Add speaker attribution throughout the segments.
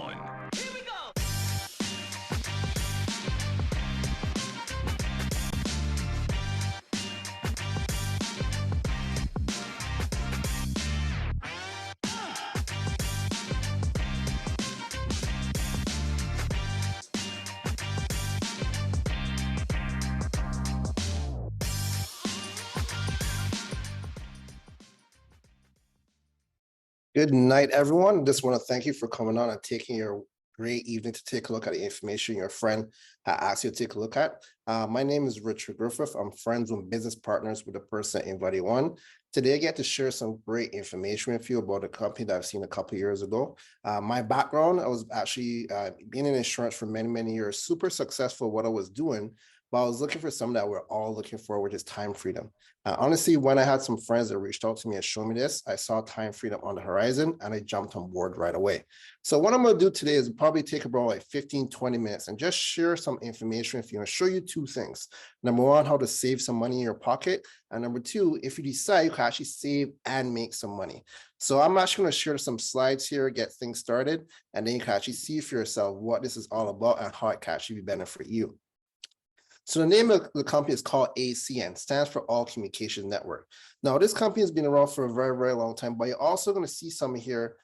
Speaker 1: one. Here we go!
Speaker 2: Good night, everyone. Just want to thank you for coming on and taking your great evening to take a look at the information your friend asked you to take a look at. My name is Richard Griffith. I'm friends with business partners with the person that invited you on. Today, I get to share some great information with you about a company that I've seen a couple of years ago. My background, I was actually being in insurance for many, many years, super successful at what I was doing, but I was looking for something that we're all looking for, which is time freedom. Honestly, when I had some friends that reached out to me and showed me this, I saw time freedom on the horizon and I jumped on board right away. So what I'm going to do today is probably take about like 15, 20 minutes and just share some information with you and show you two things. Number one, how to save some money in your pocket. And number two, if you decide you can actually save and make some money. So I'm actually going to share some slides here, get things started, and then you can actually see for yourself what this is all about and how it can actually be beneficial for you. So the name of the company is called ACN, stands for All Communication Network. Now, this company has been around for a very, very long time, but you're also going to see some here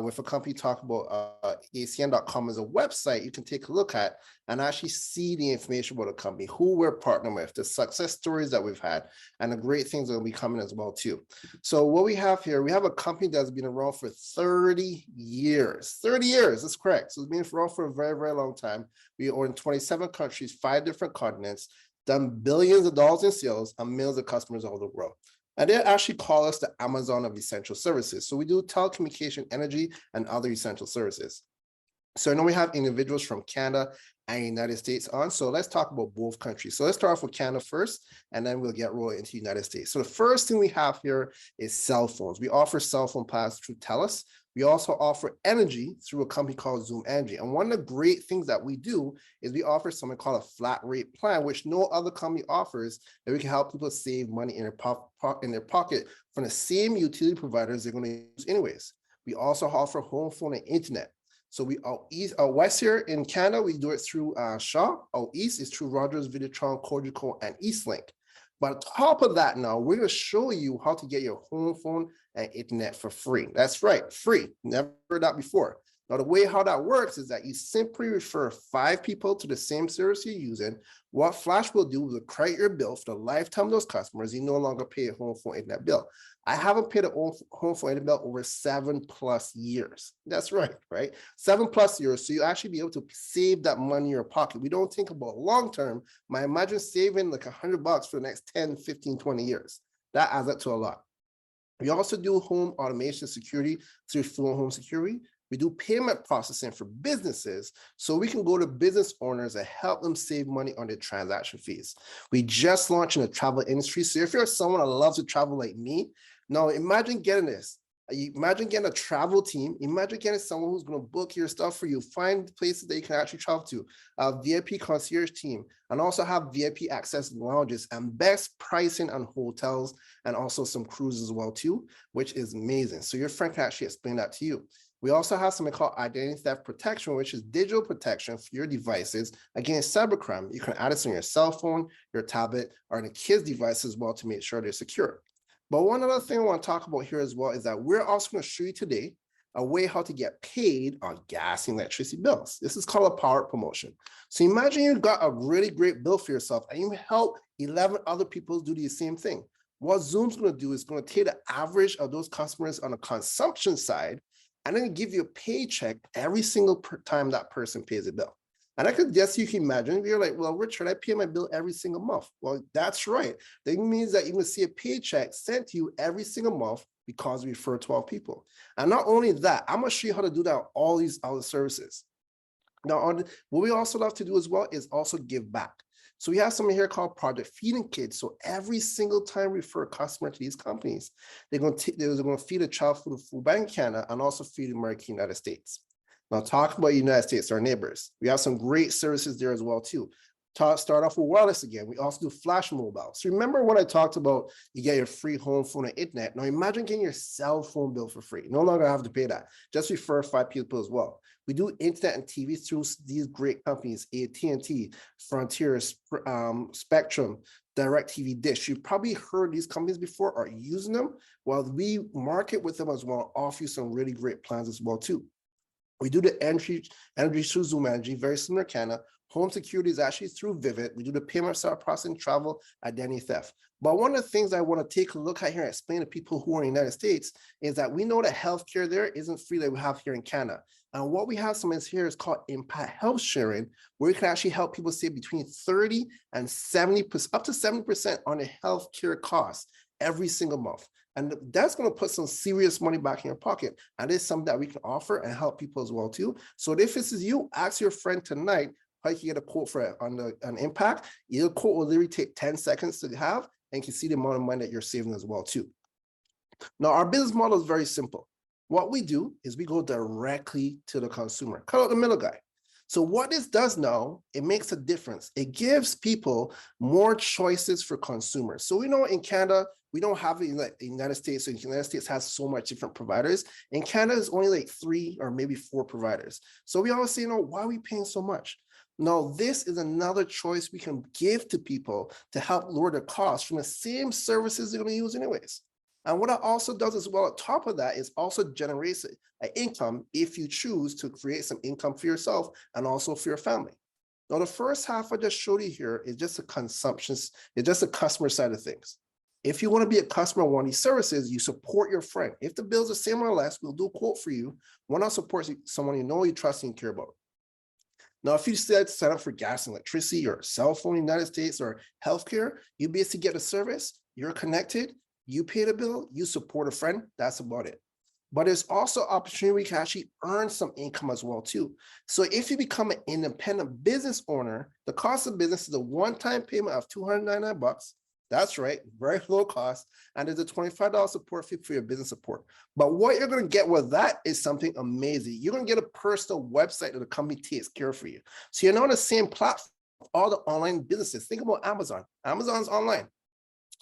Speaker 2: with a company talk about acn.com as a website you can take a look at and actually see the information about the company, who we're partnering with, the success stories that we've had, and the great things that will be coming as well too. So what we have here, we have a company that's been around for 30 years. 30 years, that's correct. So it's been around for a very, very long time. We are in 27 countries, 5 different continents, done billions of dollars in sales and millions of customers all over the world. And they actually call us the Amazon of essential services. So we do telecommunication, energy, and other essential services. So I know we have individuals from Canada and United States on. So let's talk about both countries. So let's start off with Canada first, and then we'll get rolling into the United States. So the first thing we have here is cell phones. We offer cell phone plans through TELUS. We also offer energy through a company called Zoom Energy. And one of the great things that we do is we offer something called a flat rate plan, which no other company offers, that we can help people save money in their pocket from the same utility providers they're going to use anyways. We also offer home phone and internet. So we out west here in Canada, we do it through Shaw. Out east is through Rogers, Videtron, Cogeco, and Eastlink. But on top of that now, we're going to show you how to get your home phone and internet for free. That's right, free. Never heard that before. Now, the way how that works is that you simply refer 5 people to the same service you're using. What Flash will do is credit your bill for the lifetime of those customers. You no longer pay a home phone internet bill. I haven't paid a home phone internet bill over 7+ years. That's right, right? 7+ years. So you actually be able to save that money in your pocket. We don't think about long term. I imagine saving like $100 for the next 10, 15, 20 years. That adds up to a lot. We also do home automation security through Flow Home Security. We do payment processing for businesses, so we can go to business owners and help them save money on their transaction fees. We just launched in the travel industry, so if you're someone that loves to travel like me, now imagine getting this. Imagine getting a travel team. Imagine getting someone who's going to book your stuff for you, find places that you can actually travel to, a VIP concierge team, and also have VIP access lounges and best pricing on hotels and also some cruises as well too, which is amazing. So your friend can actually explain that to you. We also have something called identity theft protection, which is digital protection for your devices against cybercrime. You can add this on your cell phone, your tablet, or the kids' device as well to make sure they're secure. But one other thing I want to talk about here as well is that we're also going to show you today a way how to get paid on gas and electricity bills. This is called a power promotion. So imagine you got a really great bill for yourself and you help 11 other people do the same thing. What Zoom's going to do is going to take the average of those customers on the consumption side and then give you a paycheck every single time that person pays a bill. And I could guess you can imagine, you're like, well, Richard, I pay my bill every single month. Well, that's right. That means that you will see a paycheck sent to you every single month because we refer 12 people. And not only that, I'm going to show you how to do that on all these other services. Now, what we also love to do as well is also give back. So we have something here called Project Feeding Kids. So every single time we refer a customer to these companies, they're going to feed a child through the food bank in Canada and also feed American United States. Now, talk about United States, our neighbors. We have some great services there as well, too. Start off with wireless again. We also do flash mobile. So remember when I talked about you get your free home phone and internet. Now imagine getting your cell phone bill for free. No longer have to pay that. Just refer 5 people as well. We do internet and TV through these great companies, AT&T, Frontier, Spectrum, DirecTV, Dish. You've probably heard these companies before, are using them. Well, we market with them as well, offer you some really great plans as well too. We do the energy through Zoom Energy, very similar Canada. Home security is actually through Vivid. We do the payment start processing, travel, identity theft. But one of the things I want to take a look at here and explain to people who are in the United States is that we know that healthcare there isn't free like we have here in Canada. And what we have some here is called impact health sharing, where we can actually help people save between 30 and 70%, up to 70% on the healthcare costs every single month. And that's going to put some serious money back in your pocket. And it's something that we can offer and help people as well too. So if this is you, ask your friend tonight how you can get a quote for it on an impact. Your quote will literally take 10 seconds to have, and you can see the amount of money that you're saving as well too. Now, our business model is very simple. What we do is we go directly to the consumer, cut out the middle guy. So what this does now, it makes a difference. It gives people more choices for consumers. So we know in Canada, we don't have it in the United States. So the United States has so much different providers. In Canada, it's only like 3 or maybe 4 providers. So we always say, why are we paying so much? Now, this is another choice we can give to people to help lower the cost from the same services they're going to use anyways. And what it also does as well, on top of that, is also generates an income if you choose to create some income for yourself and also for your family. Now, the first half I just showed you here is just a consumption, it's just a customer side of things. If you want to be a customer of one of these services, you support your friend. If the bill's the same or less, we'll do a quote for you. Why not support someone you know, you trust, and care about? Now, if you decide to sign up for gas and electricity or cell phone in the United States or healthcare, you basically get a service, you're connected, you pay the bill, you support a friend, that's about it. But there's also opportunity we can actually earn some income as well too. So if you become an independent business owner, the cost of business is a one-time payment of $299. That's right, very low cost. And there's a $25 support fee for your business support. But what you're going to get with that is something amazing. You're going to get a personal website that the company takes care for you. So you're not on the same platform, all the online businesses. Think about Amazon. Amazon's online.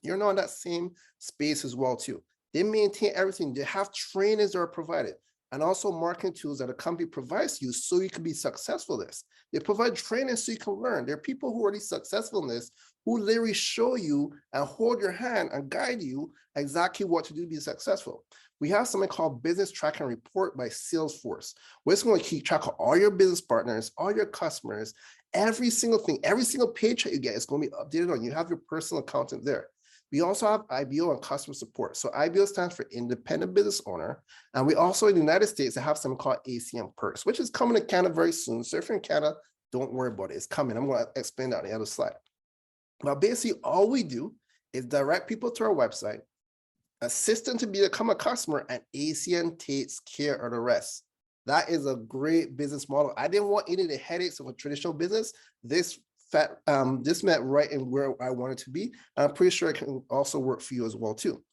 Speaker 2: You're not in that same space as well too. They maintain everything. They have trainers that are provided and also marketing tools that a company provides you so you can be successful in this. They provide training so you can learn. There are people who are already successful in this who literally show you and hold your hand and guide you exactly what to do to be successful. We have something called Business Track and Report by Salesforce, where it's going to keep track of all your business partners, all your customers, every single thing, every single paycheck you get is going to be updated on. You have your personal accountant there. We also have IBO and customer support. So IBO stands for independent business owner. And we also in the United States have something called ACM perks, which is coming to Canada very soon. So if you're in Canada, don't worry about it. It's coming. I'm going to explain that on the other slide. But basically, all we do is direct people to our website, assist them to become a customer, and ACM takes care of the rest. That is a great business model. I didn't want any of the headaches of a traditional business. This met right in where I wanted to be. I'm pretty sure it can also work for you as well too.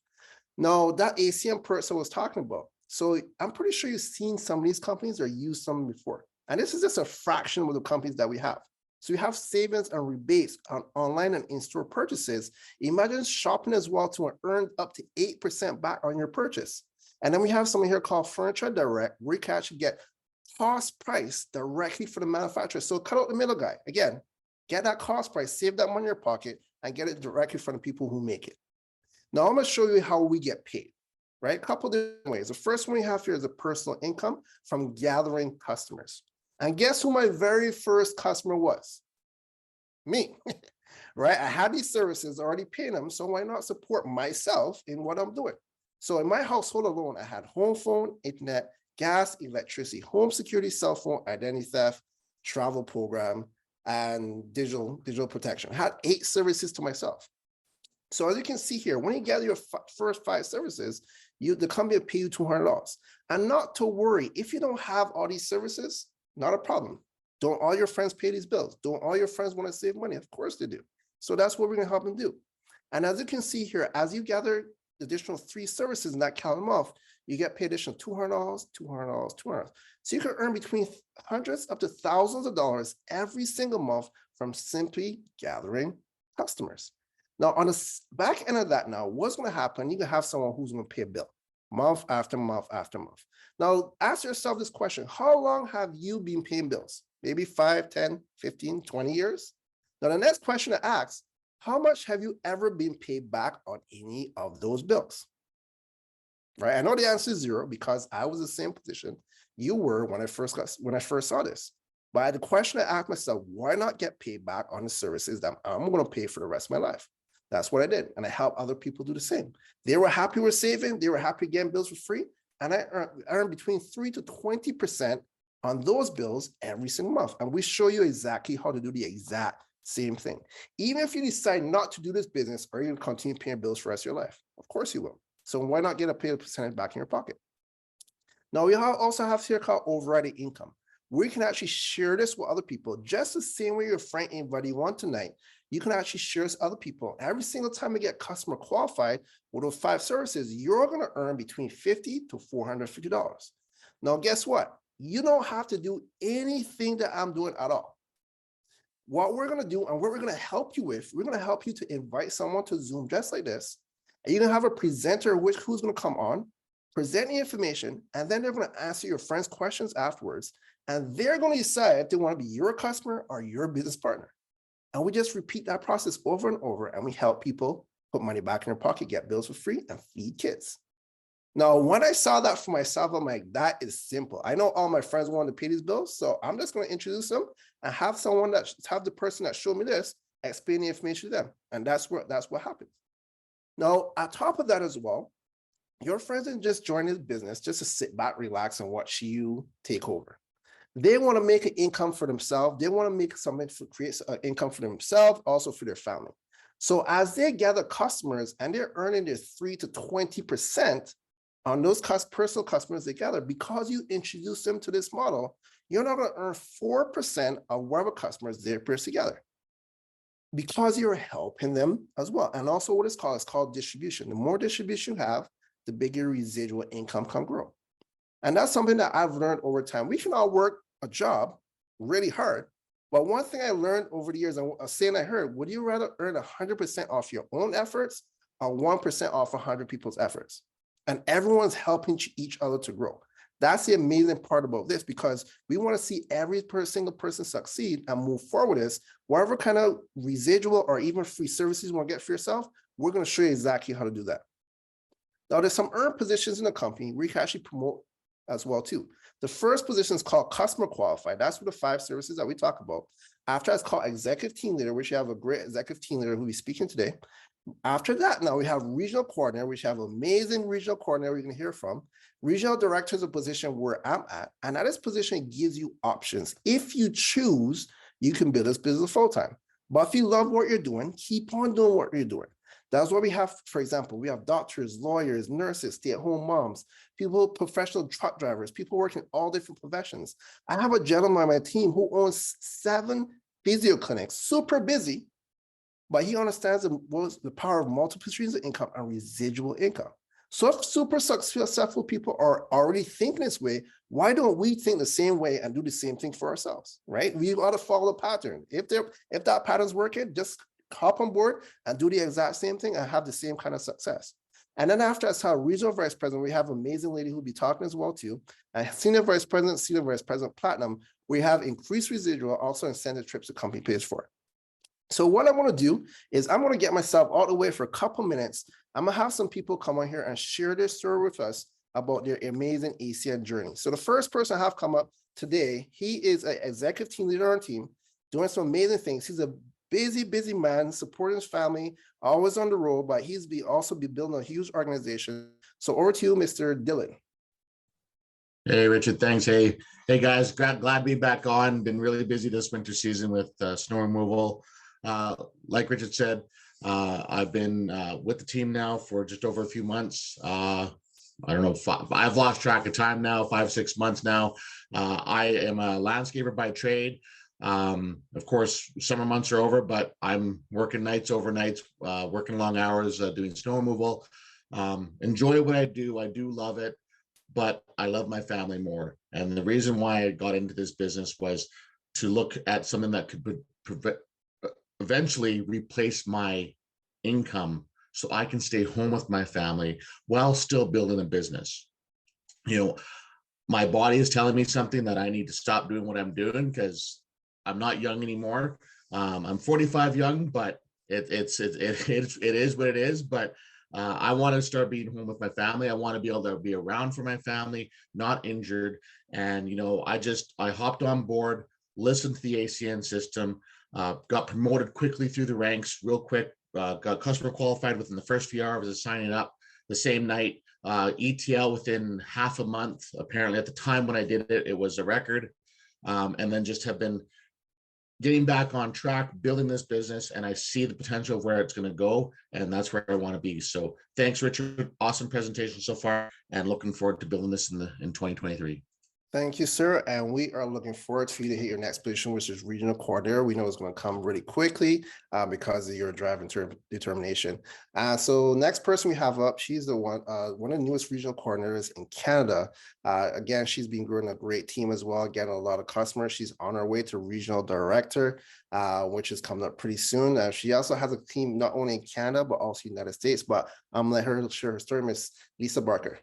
Speaker 2: Now, that ACM person was talking about. So I'm pretty sure you've seen some of these companies or used some before. And this is just a fraction of the companies that we have. So you have savings and rebates on online and in-store purchases. Imagine shopping as well to earn up to 8% back on your purchase. And then we have something here called Furniture Direct, where you can actually get cost price directly for the manufacturer. So cut out the middle guy. Again, get that cost price, save that money in your pocket, and get it directly from the people who make it. Now I'm going to show you how we get paid, right? A couple different ways. The first one we have here is a personal income from gathering customers. And guess who my very first customer was? Me, right? I had these services already paying them, so why not support myself in what I'm doing? So in my household alone, I had home phone, internet, gas, electricity, home security, cell phone, identity theft, travel program, and digital protection. I had 8 services to myself. So as you can see here, when you gather your first 5 services, the company will pay you $200. And not to worry, if you don't have all these services, not a problem. Don't all your friends pay these bills? Don't all your friends want to save money? Of course they do. So that's what we're going to help them do. And as you can see here, as you gather the additional 3 services and that count them off, you get paid additional $200, $200, $200. So you can earn between hundreds up to thousands of dollars every single month from simply gathering customers. Now, on the back end of that now, what's going to happen? You can have someone who's going to pay a bill month after month after month. Now, ask yourself this question. How long have you been paying bills? Maybe 5, 10, 15, 20 years? Now, the next question to ask, how much have you ever been paid back on any of those bills? Right? I know the answer is zero because I was in the same position you were when I first saw this. But the question I asked myself, why not get paid back on the services that I'm going to pay for the rest of my life? That's what I did. And I helped other people do the same. They were happy with saving. They were happy getting bills for free. And I earned between 3 to 20% on those bills every single month. And we show you exactly how to do the exact same thing. Even if you decide not to do this business or you continue paying bills for the rest of your life, of course you will. So why not get a paid percentage back in your pocket? Now we also have here called overriding income. We can actually share this with other people just the same way your friend invited you on tonight. You can actually share this with other people. Every single time you get customer qualified with those 5 services, you're going to earn between $50 to $450. Now, guess what? You don't have to do anything that I'm doing at all. What we're going to do and what we're going to help you with, we're going to help you to invite someone to Zoom just like this. And you're going to have a presenter who's going to come on, present the information, and then they're going to answer your friends' questions afterwards. And they're going to decide if they want to be your customer or your business partner. And we just repeat that process over and over, and we help people put money back in their pocket, get bills for free, and feed kids. Now, when I saw that for myself, I'm like, that is simple. I know all my friends want to pay these bills, so I'm just going to introduce them and have the person that showed me this explain the information to them. And that's what happens. Now, on top of that as well, your friends didn't just join this business just to sit back, relax, and watch you take over. They want to make an income for themselves. They want to make something to create an income for themselves, also for their family. So as they gather customers and they're earning their 3 to 20% on those personal customers they gather, because you introduce them to this model, you're not going to earn 4% of whatever customers they put together, because you're helping them as well. And also what it's called distribution. The more distribution you have, the bigger residual income can grow. And that's something that I've learned over time. We can all work a job really hard, but one thing I learned over the years, and a saying I heard, would you rather earn 100% off your own efforts or 1% off 100 people's efforts? And everyone's helping each other to grow. That's the amazing part about this, because we want to see every single person succeed and move forward. Whatever kind of residual or even free services you want to get for yourself, we're going to show you exactly how to do that. Now, there's some earned positions in the company where you can actually promote as well too. The first position is called customer qualified. That's for the 5 services that we talk about. After that's called executive team leader, which you have a great executive team leader who will be speaking today. After that, now we have regional coordinator, which have amazing regional coordinator you can hear from. Regional director is a position where I'm at, and at this position gives you options. If you choose, you can build this business full-time. But if you love what you're doing, keep on doing what you're doing. That's what we have. For example, we have doctors, lawyers, nurses, stay-at-home moms, people, professional truck drivers, people working all different professions. I have a gentleman on my team who owns 7 physio clinics, super busy, but he understands the power of multiple streams of income and residual income. So if super successful people are already thinking this way, why don't we think the same way and do the same thing for ourselves, right? We ought to follow the pattern. If that pattern's working, just hop on board and do the exact same thing and have the same kind of success. And then after that's how regional vice president, we have an amazing lady who'll be talking as well too. And senior vice president platinum, we have increased residual, also incentive trips the company pays for. So what I want to do is I'm going to get myself all the way for a couple minutes. I'm going to have some people come on here and share their story with us about their amazing ACN journey. So the first person I have come up today, he is an executive team leader on our team, doing some amazing things. He's a busy man, supporting his family, always on the road, but he's also building a huge organization. So over to you, Mr. Dillon.
Speaker 1: Hey, Richard, thanks. Hey guys, glad to be back on. Been really busy this winter season with snow removal. Like Richard said, I've been with the team now for just over a few months. I don't know, I've lost track of time now, 5-6 months now. I am a landscaper by trade. Of course, summer months are over, but I'm working nights, overnights, working long hours, doing snow removal. Enjoy what I do. I do love it. but I love my family more. And the reason why I got into this business was to look at something that could eventually replace my income so I can stay home with my family while still building a business. You know, my body is telling me something that I need to stop doing what I'm doing because I'm not young anymore. I'm 45 young, but it is what it is. But I want to start being home with my family. I want to be able to be around for my family, not injured. And, you know, I hopped on board, listened to the ACN system, got promoted quickly through the ranks real quick, got customer qualified within the first few hours of signing up the same night. ETL within half a month. Apparently at the time when I did it, it was a record. And then just have been getting back on track, building this business, and I see the potential of where it's going to go, and that's where I want to be. So thanks, Richard. Awesome presentation so far, and looking forward to building this in 2023.
Speaker 2: Thank you, sir. And we are looking forward for you to hit your next position, which is regional coordinator. We know it's going to come really quickly because of your drive and determination. So next person we have up, she's the one of the newest regional coordinators in Canada. Again, she's been growing a great team as well, getting a lot of customers. She's on her way to regional director, which is coming up pretty soon. She also has a team not only in Canada, but also United States. But I'm going to let her share her story, Miss Lisa Barker.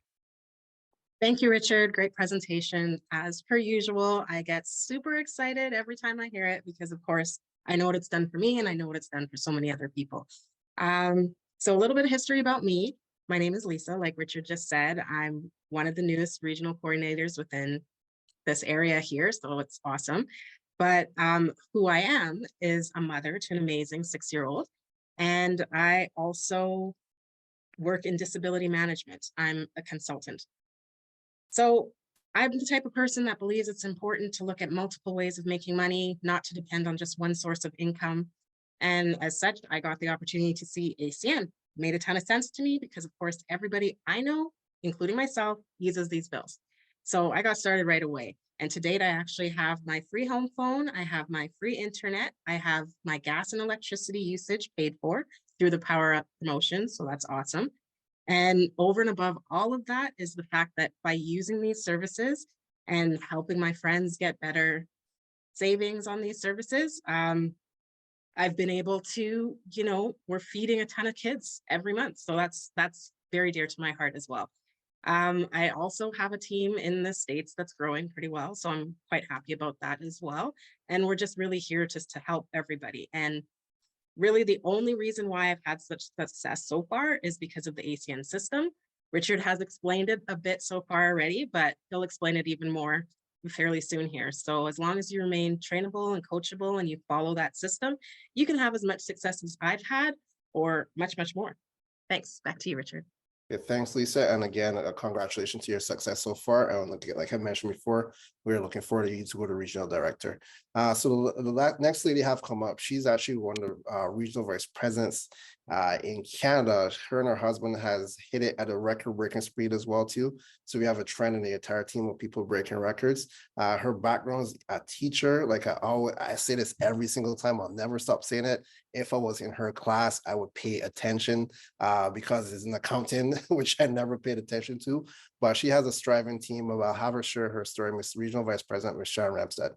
Speaker 3: Thank you, Richard. Great presentation. As per usual, I get super excited every time I hear it because, of course, I know what it's done for me and I know what it's done for so many other people. So a little bit of history about me. My name is Lisa, like Richard just said. I'm one of the newest regional coordinators within this area here, so it's awesome. But who I am is a mother to an amazing 6-year-old, and I also work in disability management. I'm a consultant. So I'm the type of person that believes it's important to look at multiple ways of making money, not to depend on just one source of income. And as such, I got the opportunity to see ACN. Made a ton of sense to me because, of course, everybody I know, including myself, uses these bills. So I got started right away. And to date, I actually have my free home phone. I have my free internet. I have my gas and electricity usage paid for through the Power Up promotion. So that's awesome. And over and above all of that is the fact that by using these services and helping my friends get better savings on these services, I've been able to, you know, we're feeding a ton of kids every month. So that's very dear to my heart as well. I also have a team in the States that's growing pretty well. So I'm quite happy about that as well. And we're just really here just to help everybody. And really, the only reason why I've had such success so far is because of the ACN system. Richard has explained it a bit so far already, but he'll explain it even more fairly soon here. So as long as you remain trainable and coachable and you follow that system, you can have as much success as I've had or much, much more. Thanks. Back to you, Richard.
Speaker 2: Yeah, thanks, Lisa. And again, congratulations to your success so far. And like I mentioned before, we're looking forward to you to go to regional director. So the next lady have come up. She's actually one of the regional vice presidents in Canada. Her and her husband has hit it at a record-breaking speed as well too. So we have a trend in the entire team of people breaking records. Her background is a teacher. Like I say this every single time. I'll never stop saying it. If I was in her class, I would pay attention because it's an accountant, which I never paid attention to. But she has a striving team. I'll have her share her story. Miss Regional Vice President, Ms. Sharon Ramstad.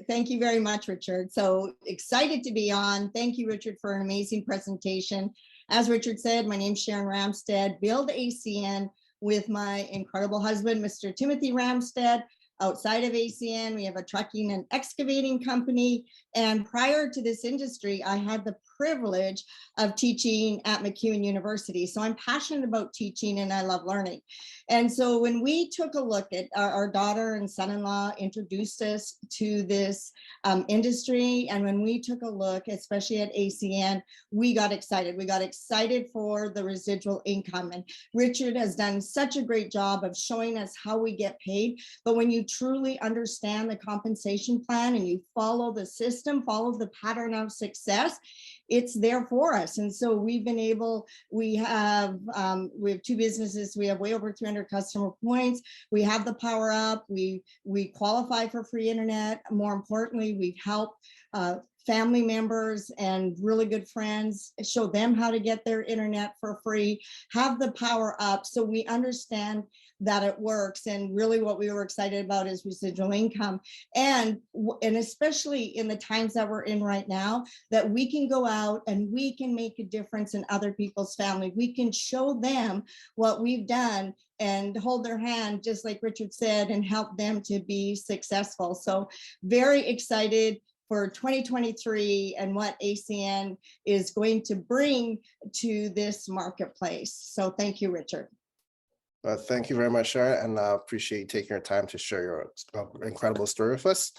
Speaker 4: Thank you very much, Richard. So excited to be on. Thank you, Richard, for an amazing presentation. As Richard said, my name is Sharon Ramstad, build ACN with my incredible husband, Mr. Timothy Ramstad. Outside of ACN, we have a trucking and excavating company. And prior to this industry, I had the privilege of teaching at MacEwan University. So I'm passionate about teaching and I love learning. And so when we took a look at our daughter and son-in-law introduced us to this industry. And when we took a look, especially at ACN, we got excited. We got excited for the residual income. And Richard has done such a great job of showing us how we get paid. But when you truly understand the compensation plan and you follow the system, follow the pattern of success, it's there for us. And so we've been able, we have 2 businesses. We have way over 300 customer points. We have the Power Up. We qualify for free internet. More importantly, we've helped family members and really good friends, show them how to get their internet for free, have the power up so we understand that it works. And really what we were excited about is residual income. And especially in the times that we're in right now, that we can go out and we can make a difference in other people's family. We can show them what we've done and hold their hand, just like Richard said, and help them to be successful. So very excited for 2023 and what ACN is going to bring to this marketplace. So thank you, Richard.
Speaker 2: Thank you very much, Sharon, and I appreciate you taking your time to share your incredible story with us.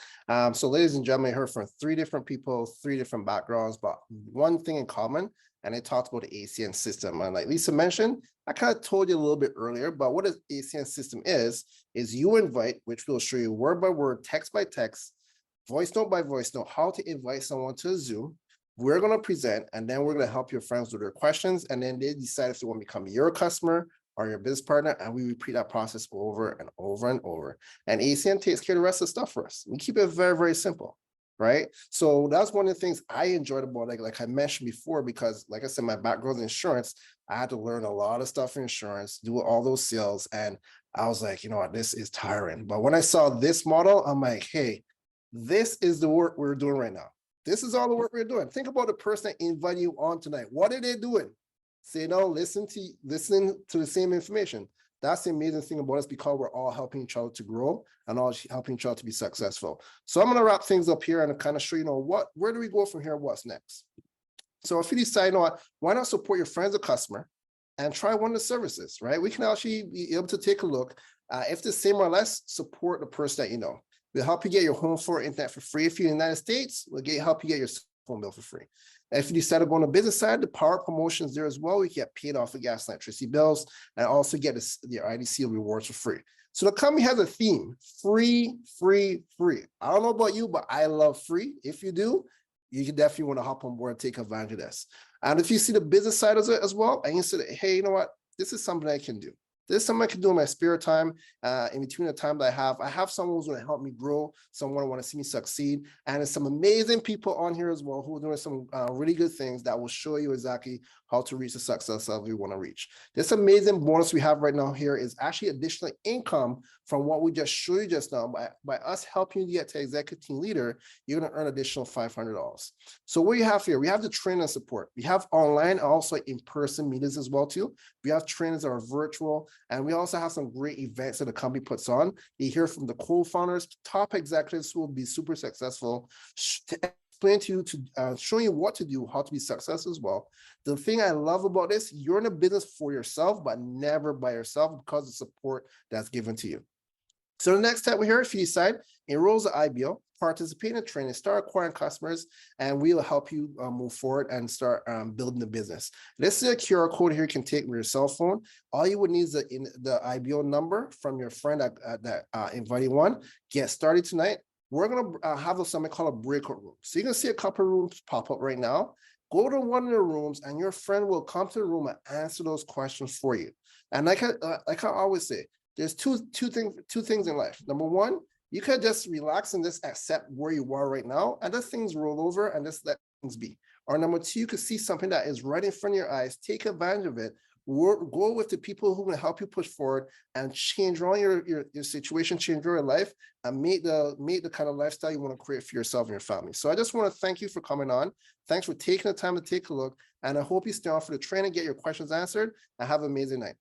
Speaker 2: So ladies and gentlemen, I heard from 3 different people, 3 different backgrounds, but one thing in common, and they talked about the ACN system. And like Lisa mentioned, I kind of told you a little bit earlier, but what an ACN system is you invite, which we'll show you word by word, text by text, voice note by voice note, how to invite someone to a Zoom. We're going to present, and then we're going to help your friends with their questions, and then they decide if they want to become your customer or your business partner, and we repeat that process over and over and over. And ACN takes care of the rest of the stuff for us. We keep it very, very simple, right? So that's one of the things I enjoyed about it, like I mentioned before, because like I said, my background in insurance, I had to learn a lot of stuff in insurance, do all those sales, and I was like, you know what, this is tiring. But when I saw this model, I'm like, hey, this is the work we're doing right now. This is all the work we're doing. Think about the person that invited you on tonight. What are they doing? Say no, listen to the same information. That's the amazing thing about us, because we're all helping each other to grow and all helping each other to be successful. So I'm going to wrap things up here and kind of show you, where do we go from here? What's next? So if you decide, why not support your friends or customer and try one of the services, right? We can actually be able to take a look. If the same or less, support the person that you know. We'll help you get your home for internet for free. If you're in the United States, we'll help you get your phone bill for free. If you decide to go on the business side, the power promotions there as well. We get paid off the gas and electricity bills, and also get your IDC rewards for free. So the company has a theme: free, free, free. I don't know about you, but I love free. If you do, you can definitely want to hop on board and take advantage of this. And if you see the business side of it as well, and you say, hey, you know what? This is something I can do. This is something I can do in my spare time, in between the time that I have someone who's going to help me grow, someone who want to see me succeed. And there's some amazing people on here as well who are doing some really good things that will show you exactly how to reach the success level you want to reach. This amazing bonus we have right now here is actually additional income from what we just showed you just now. By us helping you get to executive team leader, you're going to earn additional $500. So what you have here, we have the training and support. We have online and also in-person meetings as well too. We have trainings that are virtual, and we also have some great events that the company puts on. You hear from the co-founders, top executives who will be super successful, to explain to you, to show you what to do, how to be successful as well. The thing I love about this, you're in a business for yourself, but never by yourself, because of the support that's given to you. So the next step we hear, if you decide, enroll as an IBO, participate in the training, start acquiring customers, and we'll help you move forward and start building the business. This is a QR code here you can take with your cell phone. All you would need is the IBO number from your friend that invited one. Get started tonight. We're going to have something called a breakout room. So you're going to see a couple of rooms pop up right now. Go to one of the rooms and your friend will come to the room and answer those questions for you. And like I always say, there's two things in life. Number one, you could just relax and just accept where you are right now and let things roll over and just let things be. Or number two, you could see something that is right in front of your eyes, take advantage of it, go with the people who will help you push forward and change all your situation, change your life, and meet the kind of lifestyle you want to create for yourself and your family. So I just want to thank you for coming on. Thanks for taking the time to take a look. And I hope you stay on for the training, get your questions answered, and have an amazing night.